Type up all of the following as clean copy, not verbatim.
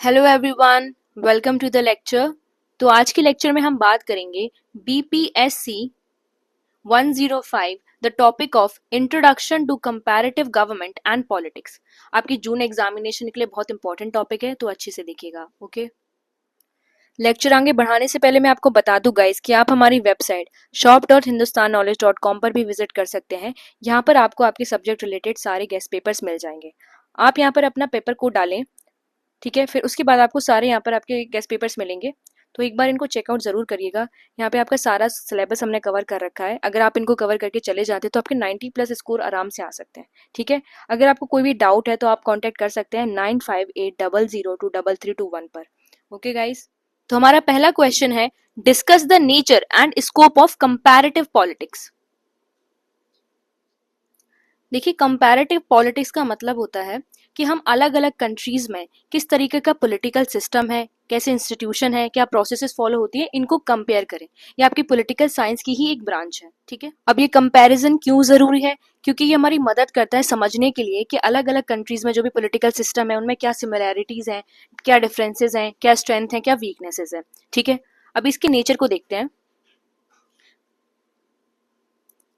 Hello everyone, welcome to the lecture. तो आज के लेक्चर में हम बात करेंगे BPSC 105 the topic of introduction to comparative government and politics. आपकी जून एग्जामिनेशन के लिए बहुत इंपॉर्टेंट टॉपिक है, तो अच्छे से देखिएगा। ओके, लेक्चर आगे बढ़ाने से पहले मैं आपको बता दूं गाइस कि आप हमारी वेबसाइट shop.hindustanknowledge.com पर भी विजिट कर सकते हैं। यहाँ पर आपको आपके सब्जेक्ट रिलेटेड सारे गेस्ट पेपर्स मिल जाएंगे। आप यहाँ पर अपना पेपर कोड डालें, ठीक है। फिर उसके बाद आपको सारे यहाँ पर आपके गेस्ट पेपर्स मिलेंगे, तो एक बार इनको चेकआउट जरूर करिएगा। यहाँ पे आपका सारा सिलेबस हमने कवर कर रखा है। अगर आप इनको कवर करके चले जाते हैं तो आपके 90 प्लस स्कोर आराम से आ सकते हैं, ठीक है। अगर आपको कोई भी डाउट है तो आप कांटेक्ट कर सकते हैं 9580023321 पर। ओके गाइस, तो हमारा पहला क्वेश्चन है, discuss the nature and scope of comparative politics. देखिए, कंपैरेटिव पॉलिटिक्स का मतलब होता है कि हम अलग अलग कंट्रीज में किस तरीके का पॉलिटिकल सिस्टम है, कैसे इंस्टीट्यूशन है, क्या प्रोसेसेस फॉलो होती है, इनको कंपेयर करें। ये आपकी पॉलिटिकल साइंस की ही एक ब्रांच है, ठीक है। अब ये कंपैरिजन क्यों जरूरी है? क्योंकि ये हमारी मदद करता है समझने के लिए कि अलग अलग कंट्रीज में जो भी पॉलिटिकल सिस्टम है उनमें क्या सिमिलैरिटीज हैं, क्या डिफरेंसेस हैं, क्या स्ट्रेंथ है, क्या वीकनेसेस है, ठीक है। अब इसके नेचर को देखते हैं।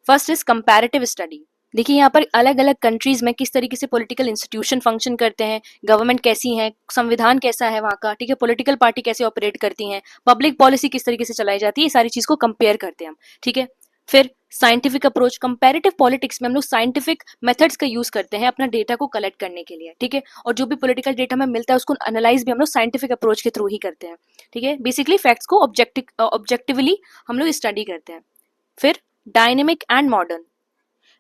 First is comparative study. देखिए, यहाँ पर अलग अलग कंट्रीज में किस तरीके से पॉलिटिकल इंस्टीट्यूशन फंक्शन करते हैं, गवर्नमेंट कैसी है, संविधान कैसा है वहाँ का, ठीक है, पॉलिटिकल पार्टी कैसे ऑपरेट करती हैं, पब्लिक पॉलिसी किस तरीके से चलाई जाती है, ये सारी चीज को कंपेयर करते हैं हम, ठीक है। फिर साइंटिफिक अप्रोच। कंपैरेटिव पॉलिटिक्स में हम लोग साइंटिफिक मेथड्स का यूज करते हैं अपना डेटा को कलेक्ट करने के लिए, ठीक है। और जो भी पॉलिटिकल डेटा हमें मिलता है उसको एनालाइज भी हम लोग साइंटिफिक अप्रोच के थ्रू ही करते हैं, ठीक है। बेसिकली फैक्ट्स को ऑब्जेक्टिवली हम लोग स्टडी करते हैं। फिर डायनेमिक एंड मॉडर्न।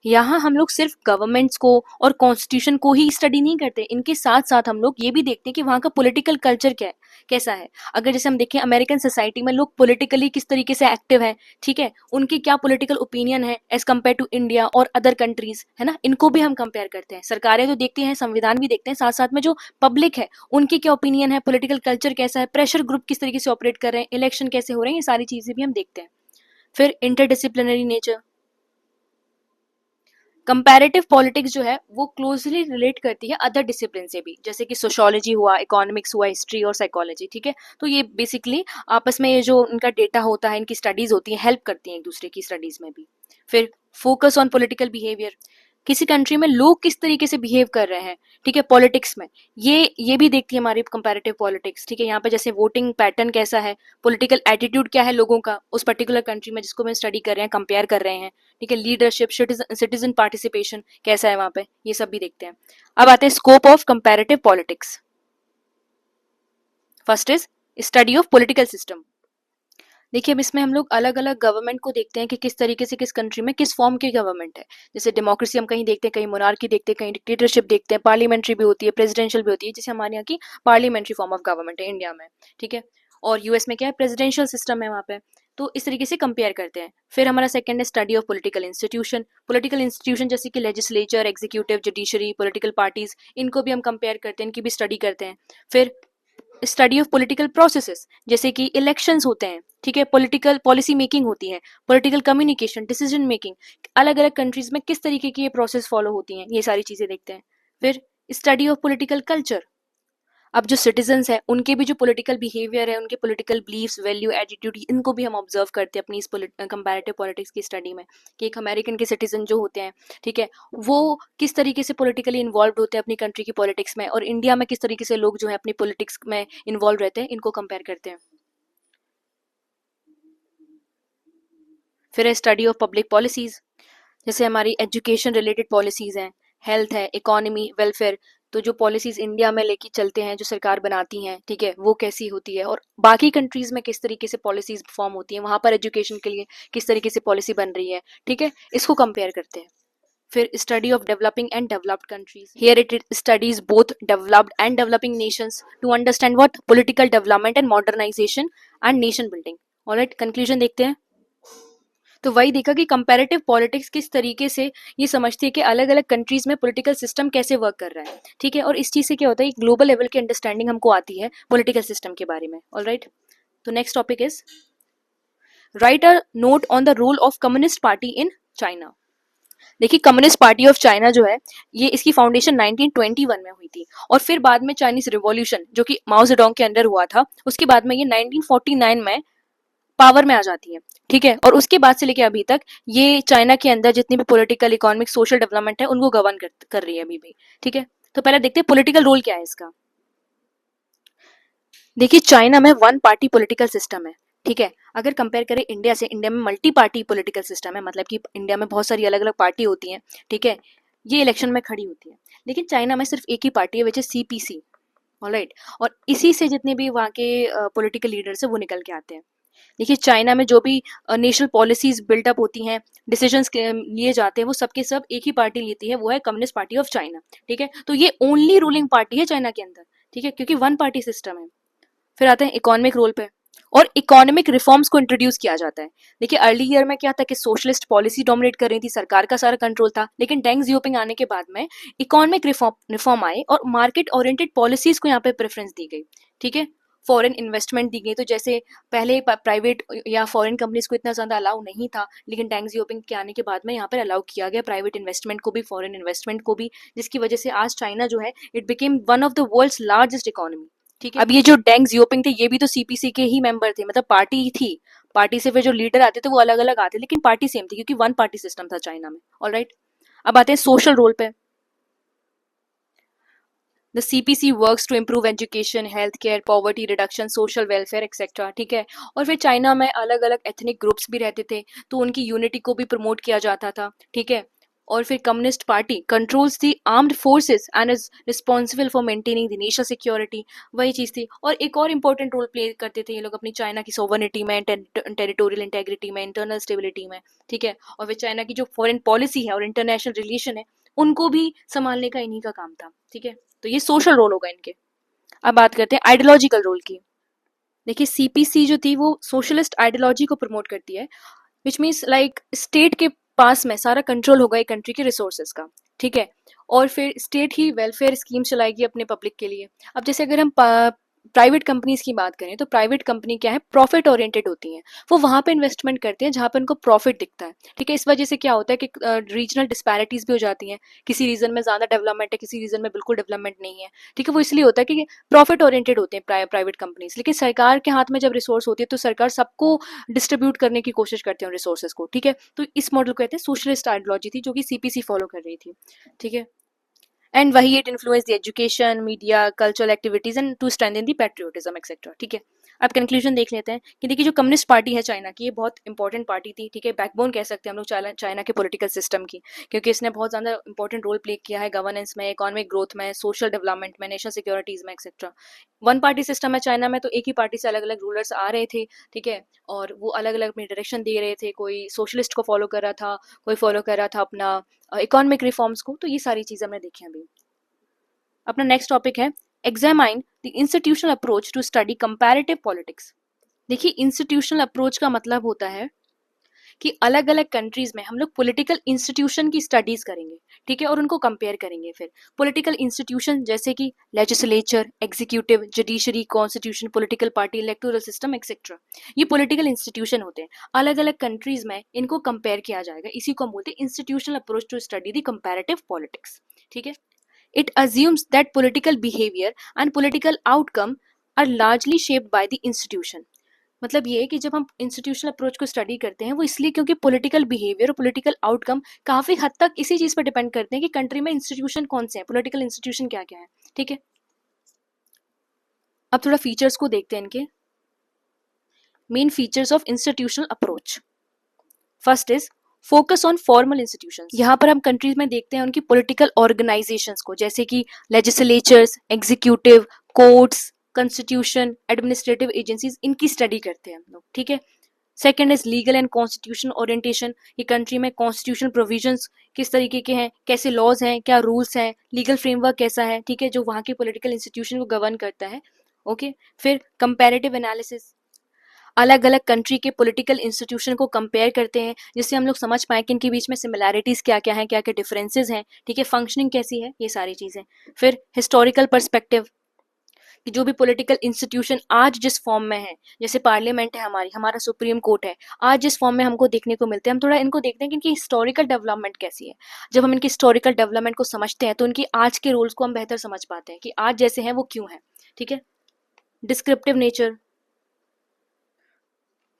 यहाँ हम लोग सिर्फ गवर्नमेंट्स को और कॉन्स्टिट्यूशन को ही स्टडी नहीं करते, इनके साथ साथ हम लोग ये भी देखते हैं कि वहाँ का पॉलिटिकल कल्चर क्या है, कैसा है। अगर जैसे हम देखें अमेरिकन सोसाइटी में लोग पॉलिटिकली किस तरीके से एक्टिव है, ठीक है, उनकी क्या पॉलिटिकल ओपिनियन है एज कम्पेयर टू इंडिया और अदर कंट्रीज, है ना, इनको भी हम कंपेयर करते हैं। सरकारें तो देखती हैं, संविधान भी देखते हैं, साथ साथ में जो पब्लिक है उनकी क्या ओपिनियन है, पॉलिटिकल कल्चर कैसा है, प्रेशर ग्रुप किस तरीके से ऑपरेट कर रहे हैं, इलेक्शन कैसे हो रहे हैं, ये सारी चीजें भी हम देखते हैं। फिर इंटरडिसिप्लिनरी नेचर। कंपैरेटिव पॉलिटिक्स जो है वो क्लोजली रिलेट करती है अदर डिसिप्लिन से भी, जैसे कि सोशोलॉजी हुआ, इकोनॉमिक्स हुआ, हिस्ट्री और साइकोलॉजी, ठीक है। तो ये बेसिकली आपस में ये जो उनका डेटा होता है, इनकी स्टडीज होती है, हेल्प करती हैं एक दूसरे की स्टडीज में भी। फिर फोकस ऑन पॉलिटिकल बिहेवियर। किसी कंट्री में लोग किस तरीके से बिहेव कर रहे हैं, ठीक है, पॉलिटिक्स में, ये भी देखती है हमारी कंपैरेटिव पॉलिटिक्स, ठीक है। यहाँ पे जैसे वोटिंग पैटर्न कैसा है, पॉलिटिकल एटीट्यूड क्या है लोगों का उस पर्टिकुलर कंट्री में जिसको हम स्टडी कर रहे हैं, कंपेयर कर रहे हैं, ठीक है। लीडरशिप, सिटीजन पार्टिसिपेशन कैसा है वहां पे, ये सब भी देखते हैं। अब आते हैं scope of comparative politics. First is study of political system. देखिए, अब इसमें हम लोग अलग अलग गवर्नमेंट को देखते हैं कि किस तरीके से किस कंट्री में किस फॉर्म की गवर्नमेंट है। जैसे डेमोक्रेसी हम कहीं देखते हैं, कहीं मोनार्की देखते हैं, कहीं डिक्टेटरशिप देखते हैं, पार्लियामेंट्री भी होती है, प्रेसिडेंशियल भी होती है, जैसे हमारे यहाँ की पार्लियामेंट्री फॉर्म ऑफ गवर्नमेंट है इंडिया में, ठीक है। और यूएस में क्या है, प्रेसिडेंशियल सिस्टम है वहाँ पे। तो इस तरीके से कंपेयर करते हैं। फिर हमारा सेकंड है study of political institution. Political institution जैसे कि legislature, executive, judiciary, political parties, इनको भी हम कंपेयर करते हैं, इनकी भी स्टडी करते हैं। फिर स्टडी ऑफ पॉलिटिकल प्रोसेसेस, जैसे कि इलेक्शंस होते हैं, ठीक है, पॉलिटिकल पॉलिसी मेकिंग होती है, पॉलिटिकल कम्युनिकेशन, डिसीजन मेकिंग, अलग अलग कंट्रीज में किस तरीके की ये प्रोसेस फॉलो होती हैं, ये सारी चीजें देखते हैं। फिर स्टडी ऑफ पॉलिटिकल कल्चर। अब जो सिटीजन्स हैं उनके भी जो पॉलिटिकल बिहेवियर है, उनके पॉलिटिकल बिलीफ्स, वैल्यू, एटीट्यूड, इनको भी हम ऑब्जर्व करते हैं अपनी इस कंपैरेटिव पॉलिटिक्स की स्टडी में, कि एक अमेरिकन के सिटीजन जो होते हैं, ठीक है, वो किस तरीके से पॉलिटिकली इन्वॉल्व होते हैं अपनी कंट्री की पॉलिटिक्स में, और इंडिया में किस तरीके से लोग जो है अपनी पॉलिटिक्स में इन्वॉल्व रहते हैं, इनको कंपेयर करते हैं। फिर है स्टडी ऑफ पब्लिक पॉलिसीज, जैसे हमारी एजुकेशन रिलेटेड पॉलिसीज हैं, हेल्थ है, इकोनॉमी, वेलफेयर। तो जो पॉलिसीज इंडिया में लेके चलते हैं, जो सरकार बनाती हैं, ठीक है, वो कैसी होती है, और बाकी कंट्रीज में किस तरीके से पॉलिसीज फॉर्म होती हैं, वहां पर एजुकेशन के लिए किस तरीके से पॉलिसी बन रही है, ठीक है, इसको कंपेयर करते हैं। फिर study of developing and developed countries. Here it studies both developed and developing nations to understand what political development and modernization and nation building. Alright, conclusion देखते हैं। तो वही देखा कि कंपैरेटिव पॉलिटिक्स किस तरीके से ये समझती है कि अलग अलग कंट्रीज में पॉलिटिकल सिस्टम कैसे वर्क कर रहा है, ठीक है। और इस चीज से क्या होता है, ग्लोबल लेवल की अंडरस्टैंडिंग हमको आती है पॉलिटिकल सिस्टम के बारे में। ऑलराइट, तो next topic is write a note on the role of communist party in China. देखिए कम्युनिस्ट पार्टी ऑफ चाइना जो है, ये इसकी फाउंडेशन 1921 में हुई थी और फिर बाद में चाइनीज रिवॉल्यूशन जो कि माओ जेडोंग के अंडर हुआ था, उसके बाद में ये 1949 में पावर में आ जाती है। ठीक है, और उसके बाद से लेके अभी तक ये चाइना के अंदर जितनी भी पॉलिटिकल, इकोनॉमिक, सोशल डेवलपमेंट है उनको गवर्न कर रही है अभी भी। ठीक है, तो पहले देखते हैं पॉलिटिकल रोल क्या है इसका। देखिए चाइना में वन पार्टी पॉलिटिकल सिस्टम है। ठीक है, अगर कंपेयर करें इंडिया से, इंडिया में मल्टी पार्टी पॉलिटिकल सिस्टम है, मतलब कि इंडिया में बहुत सारी अलग अलग पार्टी होती हैं। ठीक है, ये इलेक्शन में खड़ी होती है, लेकिन चाइना में सिर्फ एक ही पार्टी है विच इज सीपीसी। ऑलराइट, और इसी से जितने भी वहाँ के पॉलिटिकल लीडर्स है वो निकल के आते हैं। देखिए चाइना में जो भी नेशनल पॉलिसीज बिल्डअप होती हैं, डिसीजंस लिए जाते हैं, वो सबके सब एक ही पार्टी लेती है, वो है कम्युनिस्ट पार्टी ऑफ चाइना। ठीक है, तो ये ओनली रूलिंग पार्टी है चाइना के अंदर। ठीक है, क्योंकि वन पार्टी सिस्टम है। फिर आते हैं इकोनॉमिक रोल पे, और इकोनॉमिक रिफॉर्म्स को इंट्रोड्यूस किया जाता है। देखिए अर्ली ईयर में क्या था कि सोशलिस्ट पॉलिसी डोमिनेट कर रही थी, सरकार का सारा कंट्रोल था, लेकिन डेंग जियोपिंग आने के बाद में इकोनॉमिक रिफॉर्म आए और मार्केट ओरिएंटेड पॉलिसीज को यहाँ पे प्रेफरेंस दी गई। ठीक है, फॉरेन इन्वेस्टमेंट दी गई, तो जैसे पहले प्राइवेट या फॉरेन कंपनीज को इतना ज्यादा अलाउ नहीं था, लेकिन डेंग जियोपिंग के आने के बाद में यहाँ पर अलाउ किया गया प्राइवेट इन्वेस्टमेंट को भी, फॉरेन इन्वेस्टमेंट को भी, जिसकी वजह से आज चाइना जो है it became one of the world's largest economy. ठीक है, अब ये जो डेंग जियोपिंग थे ये भी तो सीपीसी के ही मेंबर थे, मतलब पार्टी ही थी। पार्टी से फिर जो लीडर आते थे वो अलग अलग आते, लेकिन पार्टी सेम थी क्योंकि वन पार्टी सिस्टम था चाइना में। ऑलराइट, अब आते हैं सोशल रोल पे। The CPC works to improve education, health care, poverty reduction, social welfare etcetera. ठीक है, और फिर चाइना में अलग अलग एथनिक ग्रुप्स भी रहते थे, तो उनकी यूनिटी को भी प्रमोट किया जाता था। ठीक है, और फिर communist party controls the armed forces and is responsible for maintaining the national security. वही चीज थी, और एक और इम्पोर्टेंट रोल प्ले करते थे ये लोग अपनी चाइना की सोवर्निटी में, टेरिटोरियल इंटेग्रिटी में, इंटरनल स्टेबिलिटी में। ठीक है, और फिर चाइना की जो फॉरेन पॉलिसी है और इंटरनेशनल रिलेशन है उनको भी संभालने का इन्हीं का काम था। ठीक है, तो ये सोशल रोल होगा इनके। अब बात करते हैं आइडियोलॉजिकल रोल की। देखिए सीपीसी जो थी वो सोशलिस्ट आइडियोलॉजी को प्रमोट करती है, विच मीन्स लाइक स्टेट के पास में सारा कंट्रोल होगा एक कंट्री के रिसोर्सेज का। ठीक है, और फिर स्टेट ही वेलफेयर स्कीम चलाएगी अपने पब्लिक के लिए। अब जैसे अगर हम प्राइवेट कंपनीज की बात करें तो प्राइवेट कंपनी क्या है, प्रॉफिट ओरिएंटेड होती हैं, वो वहां पे इन्वेस्टमेंट करते हैं जहां पे उनको प्रॉफिट दिखता है। ठीक है, इस वजह से क्या होता है कि रीजनल डिस्पैरिटीज भी हो जाती हैं, किसी रीजन में ज्यादा डेवलपमेंट है, किसी रीजन में बिल्कुल डेवलपमेंट नहीं है। ठीक है, वो इसलिए होता है कि प्रॉफिट ओरिएंटेड होते हैं प्राइवेट कंपनीज, लेकिन सरकार के हाथ में जब रिसोर्स होती है तो सरकार सबको डिस्ट्रीब्यूट करने की कोशिश करते हैं रिसोर्सेज को। ठीक है, तो इस मॉडल को कहते हैं सोशलिस्ट आइडियोलॉजी थी जो कि सीपीसी फॉलो कर रही थी। ठीक है, एंड वही it influence the education, media, cultural activities and to strengthen the patriotism etcetera. ठीक है, अब कंक्लूजन देख लेते हैं कि देखिए जो कम्युनिस्ट पार्टी है चाइना की, ये बहुत इंपॉर्टेंट पार्टी थी। ठीक है, बैकबोन कह सकते हैं हम लोग चाइना के पॉलिटिकल सिस्टम की, क्योंकि इसने बहुत ज्यादा इंपॉर्टेंट रोल प्ले किया है गवर्नेंस में, इकोनॉमिक ग्रोथ में, सोशल डेवलपमेंट में, नेशनल सिक्योरिटीज में एक्सेट्रा। वन पार्टी सिस्टम है चाइना में, तो एक ही पार्टी से अलग अलग रूलर्स आ रहे थे। ठीक है, और वो अलग अलग अपनी डायरेक्शन दे रहे थे, कोई सोशलिस्ट को फॉलो कर रहा था, कोई फॉलो कर रहा था अपना इकोनॉमिक रिफॉर्म्स को। तो ये सारी चीजें हमने देखी अभी। अपना नेक्स्ट टॉपिक है examine the institutional approach to study comparative politics. देखिए इंस्टीट्यूशनल अप्रोच का मतलब होता है कि अलग अलग कंट्रीज में हम लोग पॉलिटिकल इंस्टीट्यूशन की स्टडीज करेंगे। ठीक है, और उनको कंपेयर करेंगे। फिर पॉलिटिकल इंस्टीट्यूशन जैसे कि legislature, executive, judiciary, constitution, political party, electoral system etcetera, ये पॉलिटिकल इंस्टीट्यूशन होते हैं। अलग अलग कंट्रीज में इनको कंपेयर किया जाएगा, इसी को हम बोलते हैं institutional approach to study the comparative politics. ठीक है, it assumes that political behavior and political outcome are largely shaped by the institution। मतलब ये है कि जब हम इंस्टीट्यूशनल अप्रोच को स्टडी करते हैं वो इसलिए क्योंकि पॉलिटिकल बिहेवियर और पॉलिटिकल आउटकम काफी हद तक इसी चीज पर डिपेंड करते हैं कि कंट्री में इंस्टीट्यूशन कौन से हैं, पॉलिटिकल इंस्टीट्यूशन क्या क्या है। ठीक है, अब थोड़ा फीचर्स को देखते हैं इनके। Main features of institutional approach, first is focus on formal institutions. यहाँ पर हम कंट्रीज में देखते हैं उनकी पॉलिटिकल ऑर्गेनाइजेशंस को, जैसे कि legislatures, executive, courts, constitution, administrative agencies, इनकी स्टडी करते हैं हम लोग। ठीक है, second is legal and constitution orientation. ये कंट्री में कॉन्स्टिट्यूशन प्रोविजंस किस तरीके के हैं, कैसे लॉज हैं, क्या रूल्स हैं, लीगल फ्रेमवर्क कैसा है। ठीक है, जो वहाँ के पॉलिटिकल इंस्टीट्यूशन को गवर्न करता है। ओके, फिर कंपैरेटिव एनालिसिस, अलग अलग कंट्री के पॉलिटिकल इंस्टीट्यूशन को कंपेयर करते हैं जिससे हम लोग समझ पाए कि इनके बीच में सिमिलैरिटीज क्या क्या हैं, क्या क्या डिफरेंसेस हैं। ठीक है, फंक्शनिंग कैसी है, ये सारी चीजें। फिर हिस्टोरिकल पर्सपेक्टिव, कि जो भी पॉलिटिकल इंस्टीट्यूशन आज जिस फॉर्म में है, जैसे पार्लियामेंट है हमारी, हमारा सुप्रीम कोर्ट है, आज जिस फॉर्म में हमको देखने को मिलते हैं, हम थोड़ा इनको देखते हैं कि इनकी हिस्टोरिकल डेवलपमेंट कैसी है। जब हम इनकी हिस्टोरिकल डेवलपमेंट को समझते हैं तो इनकी आज के रोल्स को हम बेहतर समझ पाते हैं कि आज जैसे हैं वो क्यों है। ठीक है। डिस्क्रिप्टिव नेचर,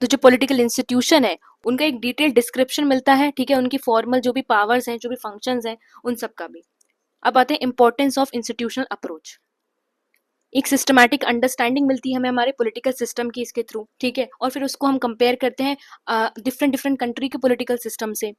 तो जो पॉलिटिकल इंस्टीट्यूशन है उनका एक डिटेल डिस्क्रिप्शन मिलता है। ठीक है। उनकी फॉर्मल जो भी पावर्स हैं, जो भी फंक्शंस हैं, उन सब का भी। अब आते हैं इंपॉर्टेंस ऑफ इंस्टीट्यूशनल अप्रोच। एक सिस्टमैटिक अंडरस्टैंडिंग मिलती है हमें हमारे पॉलिटिकल सिस्टम की इसके थ्रू। ठीक है। और फिर उसको हम कंपेयर करते हैं डिफरेंट डिफरेंट कंट्री के पॉलिटिकल सिस्टम से।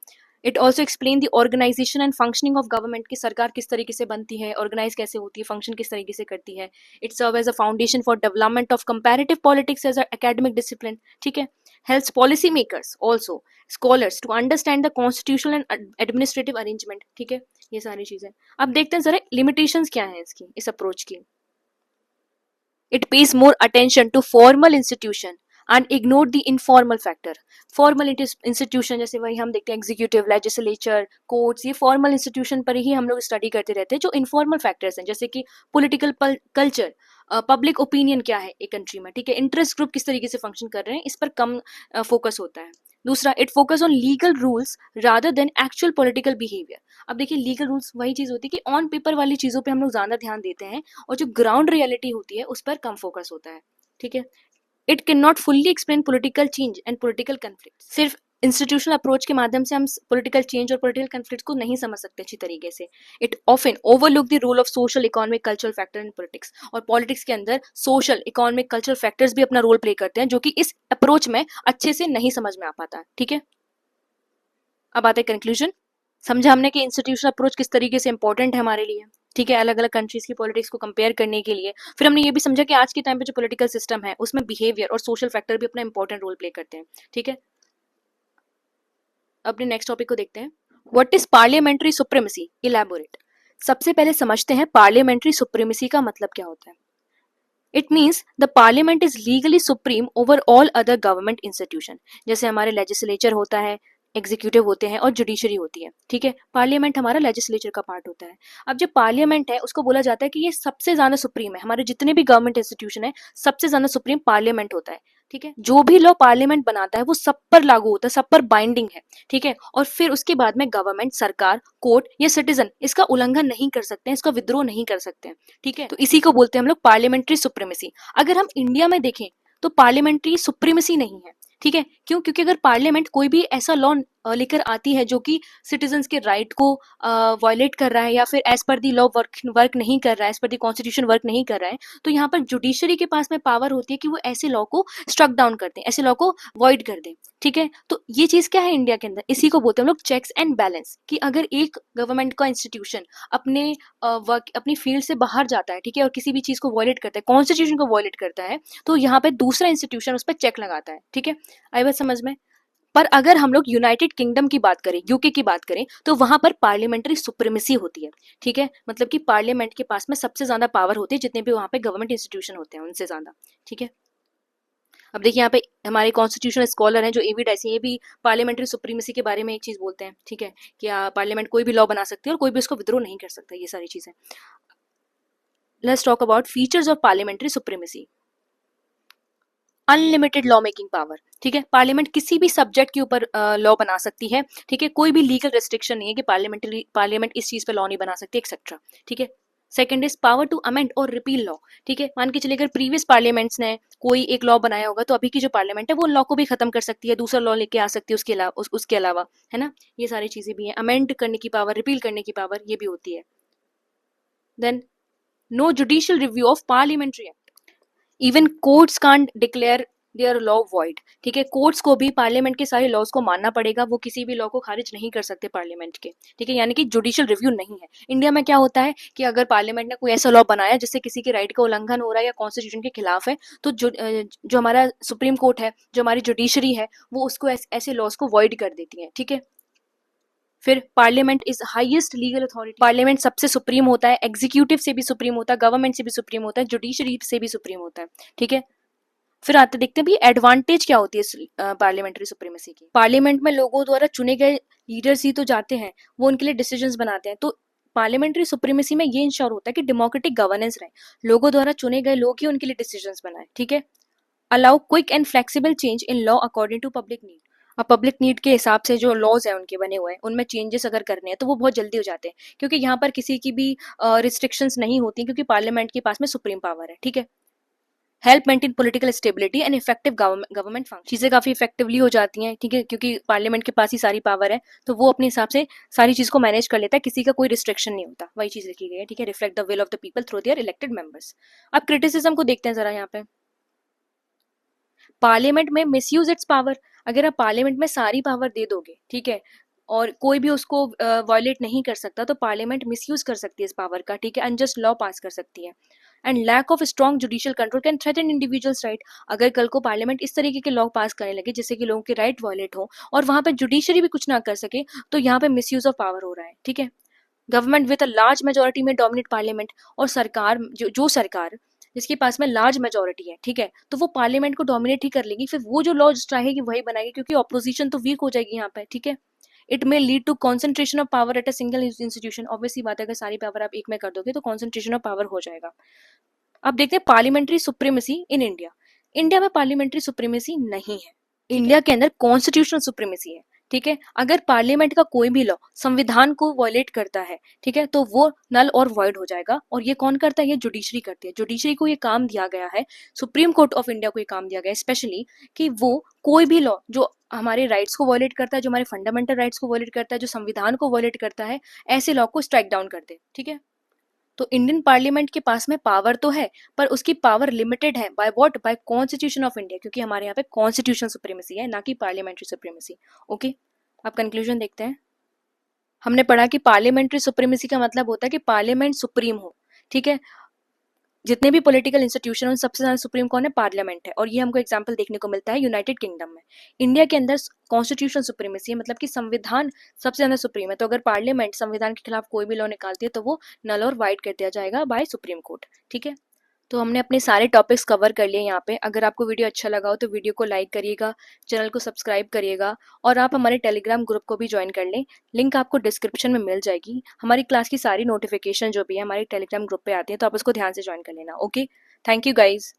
It also explain the organisation and functioning of government, की सरकार किस तरीके से बनती है, ऑर्गेनाइज कैसे होती है, फंक्शन किस तरीके से करती है। It serve as a foundation for development of comparative politics as a academic discipline. ठीक है। Helps policy makers also scholars to understand the constitutional and administrative arrangement. ठीक है। ये सारी चीजें अब देखते हैं जरा लिमिटेशंस क्या है इसकी, इस अप्रोच की। It pays more attention to formal institution and ignore the informal factor. Formal institution जैसे वही हम देखते हैं एग्जीक्यूटिव, लेजिस्लेचर, कोर्ट्स, ये फॉर्मल इंस्टीट्यूशन पर ही हम लोग स्टडी करते रहते हैं। जो इनफॉर्मल फैक्टर्स हैं जैसे कि पॉलिटिकल कल्चर, पब्लिक ओपिनियन क्या है एक कंट्री में, ठीक है, इंटरेस्ट ग्रुप किस तरीके से फंक्शन कर रहे हैं, इस पर कम फोकस होता है। दूसरा, it focus on legal rules rather than actual political behaviour. अब देखिए लीगल रूल्स वही चीज होती है कि ऑन पेपर वाली चीजों पे हम लोग ज्यादा ध्यान देते हैं और जो ग्राउंड रियलिटी होती है उस पर कम फोकस होता है। ठीक है। It can not fully explain political change and political conflict. सिर्फ इंस्टीट्यूशनल अप्रोच के माध्यम से हम पॉलिटिकल चेंज और पॉलिटिकल कन्फ्लिक्ट को नहीं समझ सकते अच्छी तरीके से। It often overlook the role of social, economic, cultural factor in politics. और पॉलिटिक्स के अंदर सोशल, इकोनॉमिक, कल्चरल फैक्टर्स भी अपना रोल प्ले करते हैं जो कि इस अप्रोच में अच्छे से नहीं समझ में आ पाता है। ठीक है। अब आते हैं कंक्लूजन। समझा हमने कि इंस्टीट्यूशनल अप्रोच किस तरीके से इंपॉर्टेंट है हमारे लिए। ठीक है। अलग अलग कंट्रीज की पॉलिटिक्स को कंपेयर करने के लिए। फिर हमने ये भी समझा कि आज के टाइम पे जो पॉलिटिकल सिस्टम है उसमें बिहेवियर और सोशल फैक्टर भी अपना इंपॉर्टेंट रोल प्ले करते हैं। ठीक है। अपने नेक्स्ट टॉपिक को देखते हैं। What is parliamentary supremacy, elaborate. सबसे पहले समझते हैं पार्लियामेंट्री सुप्रीमेसी का मतलब क्या होता है। It means the parliament is legally supreme over all other government institution. जैसे हमारे लेजिस्लेचर होता है, एग्जीक्यूटिव होते हैं और जुडिशरी होती है। ठीक है। पार्लियामेंट हमारा लेजिस्लेचर का पार्ट होता है। अब जो पार्लियामेंट है उसको बोला जाता है कि ये सबसे ज्यादा सुप्रीम है, हमारे जितने भी गवर्नमेंट इंस्टीट्यूशन है सबसे ज्यादा सुप्रीम पार्लियामेंट होता है। ठीक है। जो भी लॉ पार्लियामेंट बनाता है वो सब पर लागू होता है, सब पर बाइंडिंग है। ठीक है। और फिर उसके बाद में गवर्नमेंट, सरकार, कोर्ट या सिटीजन इसका उल्लंघन नहीं कर सकते हैं, इसका विद्रोह नहीं कर सकते हैं। ठीक है। तो इसी को बोलते हैं हम लोग पार्लियामेंट्री सुप्रीमेसी। अगर हम इंडिया में देखें तो पार्लियामेंट्री सुप्रीमेसी नहीं है। ठीक है। क्यों? क्योंकि अगर पार्लियामेंट कोई भी ऐसा लॉ लेकर आती है जो कि सिटीजन्स के राइट को वायलेट कर रहा है या फिर as per the law work नहीं कर रहा है, एज पर दी कॉन्स्टिट्यूशन वर्क नहीं कर रहा है, तो यहाँ पर जुडिशरी के पास में पावर होती है कि वो ऐसे लॉ को स्ट्रक डाउन कर दें, ऐसे लॉ को वॉइड कर दें। ठीक है। तो ये चीज क्या है इंडिया के अंदर, इसी को बोलते हैं हम लोग चेक्स एंड बैलेंस। कि अगर एक गवर्नमेंट का इंस्टीट्यूशन अपने वर्क, अपनी फील्ड से बाहर जाता है, ठीक है, और किसी भी चीज को वॉयलेट करता है, कॉन्स्टिट्यूशन को वॉयलेट करता है, तो यहाँ पे दूसरा इंस्टीट्यूशन उस पर चेक लगाता है। ठीक है। आई बात समझ में। पर अगर हम लोग यूनाइटेड किंगडम की बात करें, यूके की बात करें, तो वहां पर पार्लियामेंट्री सुप्रीमेसी होती है। ठीक है। मतलब कि पार्लियामेंट के पास में सबसे ज्यादा पावर होती है, जितने भी वहां पे गवर्नमेंट इंस्टीट्यूशन होते हैं उनसे ज्यादा। ठीक है। अब देखिए यहाँ पे हमारे कॉन्स्टिट्यूशनल स्कॉलर हैं जो एवी डाइसी, ये भी पार्लियामेंट्री सुप्रीमेसी के बारे में एक चीज बोलते हैं। ठीक है। कि पार्लियामेंट कोई भी लॉ बना सकती है और कोई भी उसको विद्रोह नहीं कर सकता, ये सारी चीजें। Let's talk about features of parliamentary supremacy. Unlimited law making power. ठीक है। पार्लियामेंट किसी भी सब्जेक्ट के ऊपर लॉ बना सकती है। ठीक है। कोई भी लीगल रेस्ट्रिक्शन नहीं है कि पार्लियामेंट इस चीज पे लॉ नहीं बना सकती, एक्सेट्रा। ठीक है। Second is power to amend और रिपील लॉ। ठीक है। मान के चलिए अगर प्रीवियस पार्लियामेंट्स ने कोई एक लॉ बनाया होगा तो अभी की जो पार्लियामेंट है वो लॉ को भी खत्म कर सकती है, दूसरा लॉ लेके आ सकती है उसके अलावा, उसके अलावा, है ना। ये सारी चीजें भी हैं। अमेंड करने की पावर, रिपील करने की पावर, ये भी होती है। Then no judicial review of parliamentary act. Even courts can't declare their law void. ठीक है। कोर्ट्स को भी पार्लियामेंट के सारे लॉज को मानना पड़ेगा, वो किसी भी लॉ को खारिज नहीं कर सकते पार्लियामेंट के। ठीक है। यानी कि जुडिशियल रिव्यू नहीं है। इंडिया में क्या होता है कि अगर पार्लियामेंट ने कोई ऐसा लॉ बनाया जिससे किसी के राइट का उल्लंघन हो रहा है या कॉन्स्टिट्यूशन के खिलाफ है, तो जो हमारा सुप्रीम कोर्ट है, जो हमारी जुडिशरी है, वो उसको ऐसे लॉज को वॉइड कर देती है। ठीक है। फिर parliament is highest legal authority. Parliament सबसे सुप्रीम होता है, एग्जीक्यूटिव से भी सुप्रीम होता है, गवर्नमेंट से भी सुप्रीम होता है, जुडिशरी से भी सुप्रीम होता है। ठीक है। फिर आते देखते हैं भी एडवांटेज क्या होती है पार्लियामेंट्री सुप्रीमेसी की। पार्लियामेंट में लोगों द्वारा चुने गए लीडर्स ही तो जाते हैं, वो उनके लिए डिसीजंस बनाते हैं। तो पार्लियामेंट्री सुप्रीमेसी में ये इंश्योर होता है कि डेमोक्रेटिक गवर्नेंस रहे, लोगों द्वारा चुने गए लोग ही उनके लिए डिसीजंस बनाए, ठीक है। Allow quick and flexible change in law according to public need. अब पब्लिक नीड के हिसाब से जो लॉज है उनके बने हुए हैं उनमें चेंजेस अगर करने हैं तो वो बहुत जल्दी हो जाते हैं, क्योंकि यहाँ पर किसी की भी रिस्ट्रिक्शंस नहीं होती, क्योंकि पार्लियामेंट के पास में सुप्रीम पावर है, ठीक है। Help maintain political stability and effective government function, चीजें काफी इफेक्टिवली हो जाती हैं, ठीक है, क्योंकि पार्लियामेंट के पास ही सारी पावर है, तो वो अपने हिसाब से सारी चीज को मैनेज कर लेता है, किसी का कोई रिस्ट्रिक्शन नहीं होता, वही चीज लिखी गई है, ठीक है। Reflect the will of the people through their elected members. अब क्रिटिसिज्म को देखते हैं जरा यहाँ पे। पार्लियामेंट में मिसयूज इट्स पावर। अगर आप पार्लियामेंट में सारी पावर दे दोगे, ठीक है, और कोई भी उसको वायलेट नहीं कर सकता, तो पार्लियामेंट मिसयूज कर सकती है इस पावर का, ठीक है, अनजस्ट लॉ पास कर सकती है। And lack of strong judicial control can threaten individuals right. अगर कल को पार्लियामेंट इस तरीके के लॉ पास करने लगे जिससे कि लोगों के राइट वायलेट हो और वहां पे जुडिशरी भी कुछ ना कर सके, तो यहाँ पे मिसयूज ऑफ पावर हो रहा है, ठीक है। Government with a large majority में डोमिनेट पार्लियामेंट, और सरकार जो सरकार जिसके पास में लार्ज मेजोरिटी है, ठीक है, तो वो पार्लियामेंट को डोमिनेट ही कर लेगी, फिर वो जो लॉ चाहेगी वही बनाएगी, क्योंकि ऑपोजिशन तो वीक हो जाएगी यहाँ पे, ठीक है। It may lead to concentration of power at a single institution. Obviously बात है, अगर सारी पावर आप एक में कर दोगे तो कॉन्सेंट्रेशन ऑफ पावर हो जाएगा। अब देखते हैं parliamentary supremacy in India. India में पार्लियामेंट्री सुप्रीमेसी नहीं है, इंडिया के अंदर कॉन्स्टिट्यूशनल सुप्रीमेसी है, ठीक है। अगर पार्लियामेंट का कोई भी लॉ संविधान को वायलेट करता है, ठीक है, तो वो नल और वॉइड हो जाएगा। और ये कौन करता है? ये जुडिशरी करती है। जुडिशरी को ये काम दिया गया है, सुप्रीम कोर्ट ऑफ इंडिया को ये काम दिया गया है स्पेशली, कि वो कोई भी लॉ जो हमारे राइट्स को वायलेट करता है, जो हमारे फंडामेंटल राइट्स को वायलेट करता है, जो संविधान को वायलेट करता है, ऐसे लॉ को स्ट्राइक डाउन कर दे, ठीक है। तो इंडियन पार्लियामेंट के पास में पावर तो है, पर उसकी पावर लिमिटेड है। By what? Bye constitution of India, क्योंकि हमारे यहाँ पे कॉन्स्टिट्यूशन सुप्रीमेसी है, ना कि पार्लियामेंट्री सुप्रीमेसी। ओके, अब कंक्लूजन देखते हैं। हमने पढ़ा कि पार्लियामेंट्री सुप्रीमेसी का मतलब होता है कि पार्लियामेंट सुप्रीम हो, ठीक है। जितने भी पॉलिटिकल इंस्टीट्यूशन, सबसे ज्यादा सुप्रीम कौन है? पार्लियामेंट है। और ये हमको एग्जांपल देखने को मिलता है यूनाइटेड किंगडम में। इंडिया के अंदर कॉन्स्टिट्यूशन सुप्रीमेसी है, मतलब कि संविधान सबसे ज्यादा सुप्रीम है। तो अगर पार्लियामेंट संविधान के खिलाफ कोई भी लॉ निकालती है तो वो नल और वाइड कर दिया जाएगा बाय सुप्रीम कोर्ट, ठीक है। तो हमने अपने सारे टॉपिक्स कवर कर लिए यहाँ पे। अगर आपको वीडियो अच्छा लगा हो तो वीडियो को लाइक करिएगा, चैनल को सब्सक्राइब करिएगा, और आप हमारे टेलीग्राम ग्रुप को भी ज्वाइन कर लें। लिंक आपको डिस्क्रिप्शन में मिल जाएगी। हमारी क्लास की सारी नोटिफिकेशन जो भी है हमारे टेलीग्राम ग्रुप पे आती है, तो आप उसको ध्यान से ज्वाइन कर लेना। Okay, thank you guys.